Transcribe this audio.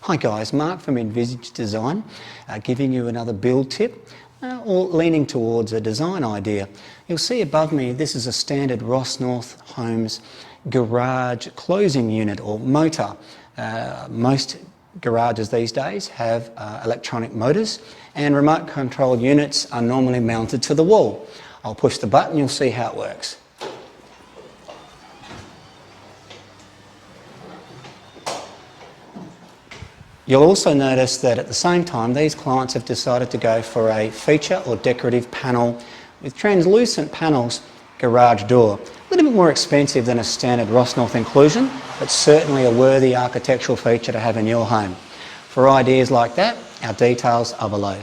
Hi guys, Mark from Invisage Design, giving you another build tip or leaning towards a design idea. You'll see above me this is a standard Ross North Homes garage closing unit or motor. Most garages these days have electronic motors and remote control units are normally mounted to the wall. I'll push the button, you'll see how it works. You'll also notice that at the same time these clients have decided to go for a feature or decorative panel with translucent panels garage door. A little bit more expensive than a standard Ross North inclusion, but certainly a worthy architectural feature to have in your home. For ideas like that, our details are below.